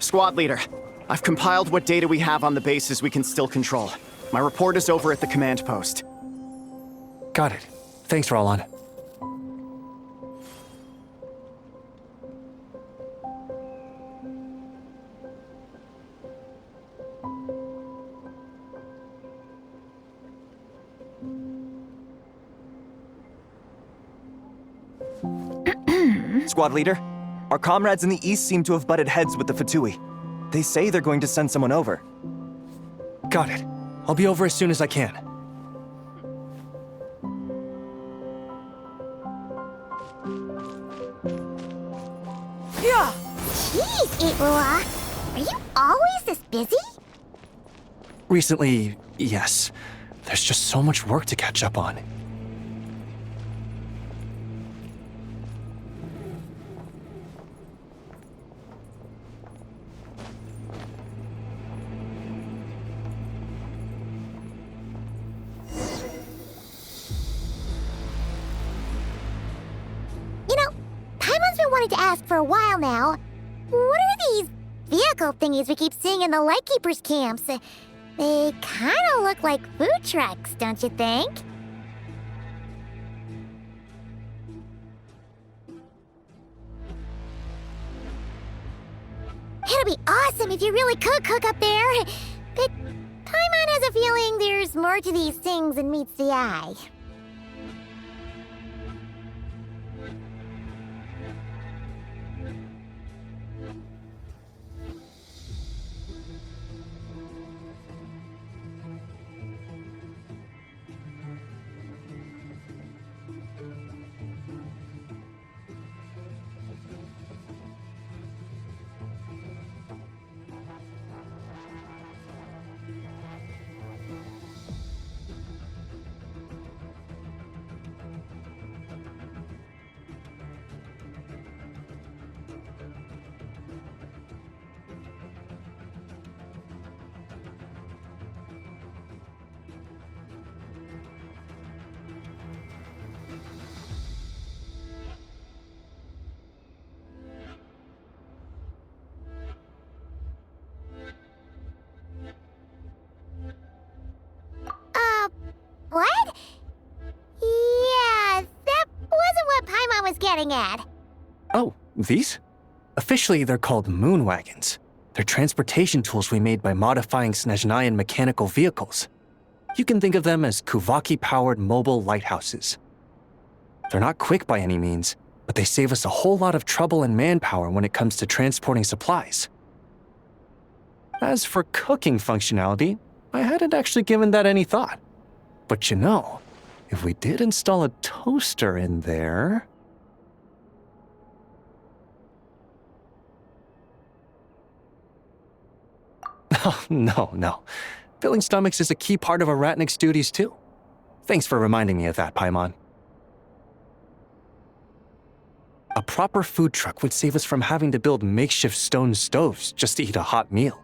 Squad leader, I've compiled what data we have on the bases we can still control. My report is over at the command post. Got it. Thanks, Roland. Squad leader, our comrades in the east seem to have butted heads with the Fatui. They say they're going to send someone over. Got it. I'll be over as soon as I can. Jeez, Iruwa. Are you always this busy? Recently, yes. There's just so much work to catch up on. You know, Paimon's been wanting to ask for a while now. What are these vehicle thingies we keep seeing in the Lightkeepers' camps? They kinda look like food trucks, don't you think? It'll be awesome if you really could cook up there. But Paimon has a feeling there's more to these things than meets the eye. What? Yeah, that wasn't what Paimon was getting at. Oh, these? Officially, they're called moon wagons. They're transportation tools we made by modifying Snezhnayan mechanical vehicles. You can think of them as Kuvaki-powered mobile lighthouses. They're not quick by any means, but they save us a whole lot of trouble and manpower when it comes to transporting supplies. As for cooking functionality, I hadn't actually given that any thought. But you know, if we did install a toaster in there... Oh, no. Filling stomachs is a key part of a Ratnik's duties too. Thanks for reminding me of that, Paimon. A proper food truck would save us from having to build makeshift stone stoves just to eat a hot meal.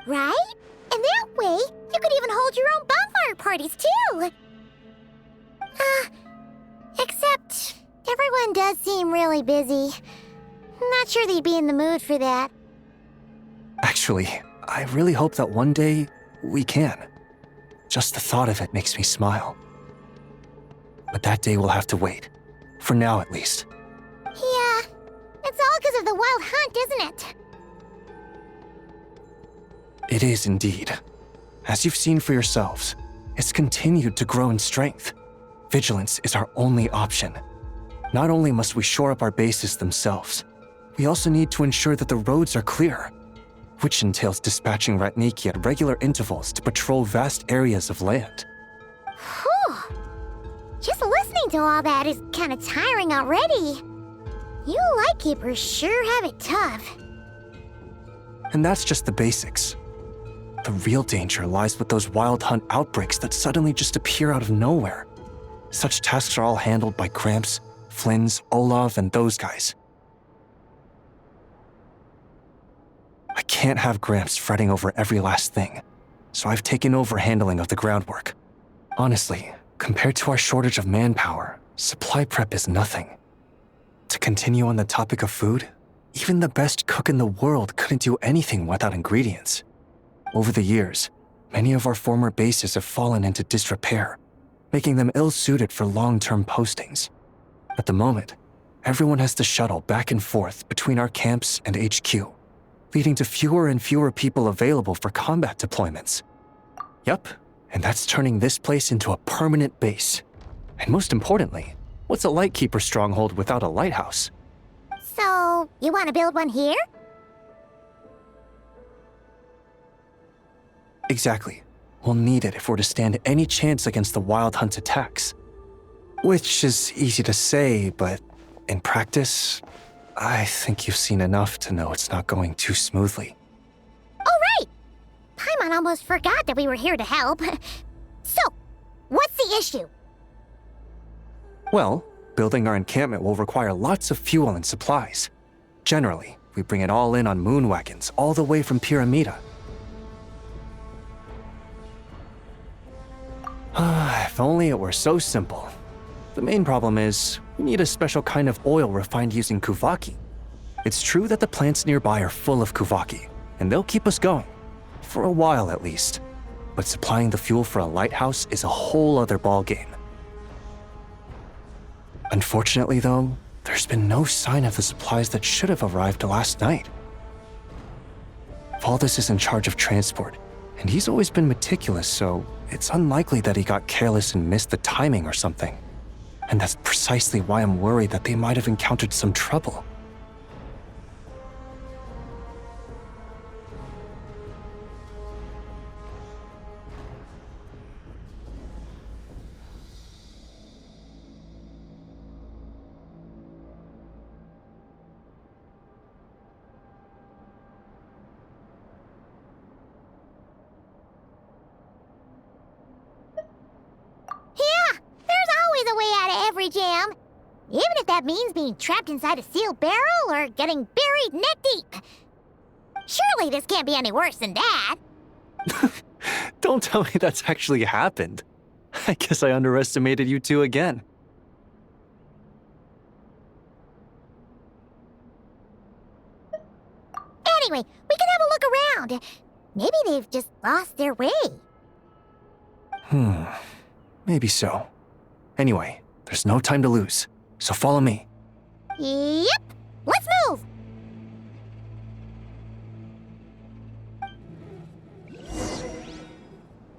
Right? And that way, you could even hold your own bonfire parties, too! Except, everyone does seem really busy. Not sure they'd be in the mood for that. Actually, I really hope that one day, we can. Just the thought of it makes me smile. But that day will have to wait. For now, at least. Yeah, it's all because of the wild hunt, isn't it? It is indeed. As you've seen for yourselves, it's continued to grow in strength. Vigilance is our only option. Not only must we shore up our bases themselves, we also need to ensure that the roads are clear, which entails dispatching Ratniki at regular intervals to patrol vast areas of land. Whew. Just listening to all that is kind of tiring already. You Lightkeepers sure have it tough. And that's just the basics. The real danger lies with those wild hunt outbreaks that suddenly just appear out of nowhere. Such tasks are all handled by Gramps, Flynn's, Olav, and those guys. I can't have Gramps fretting over every last thing, so I've taken over handling of the groundwork. Honestly, compared to our shortage of manpower, supply prep is nothing. To continue on the topic of food, Even the best cook in the world couldn't do anything without ingredients. Over the years, many of our former bases have fallen into disrepair, making them ill-suited for long-term postings. At the moment, everyone has to shuttle back and forth between our camps and HQ, leading to fewer and fewer people available for combat deployments. Yup, and that's turning this place into a permanent base. And most importantly, what's a Lightkeeper stronghold without a lighthouse? So, you want to build one here? Exactly. We'll need it if we're to stand any chance against the Wild Hunt's attacks. Which is easy to say, but in practice, I think you've seen enough to know it's not going too smoothly. Oh, right! Paimon almost forgot that we were here to help. So, what's the issue? Well, building our encampment will require lots of fuel and supplies. Generally, we bring it all in on moon wagons all the way from Pyramida. If only it were so simple. The main problem is, we need a special kind of oil refined using Kuvaki. It's true that the plants nearby are full of Kuvaki, and they'll keep us going. For a while at least. But supplying the fuel for a lighthouse is a whole other ballgame. Unfortunately though, there's been no sign of the supplies that should have arrived last night. Valdez is in charge of transport, and he's always been meticulous, so it's unlikely that he got careless and missed the timing or something. And that's precisely why I'm worried that they might have encountered some trouble. Yeah, there's always a way out of every jam. Even if that means being trapped inside a sealed barrel or getting buried neck deep. Surely this can't be any worse than that. Don't tell me that's actually happened. I guess I underestimated you two again. Anyway, we can have a look around. Maybe they've just lost their way. Maybe so. Anyway, there's no time to lose, so follow me. Yep, let's move!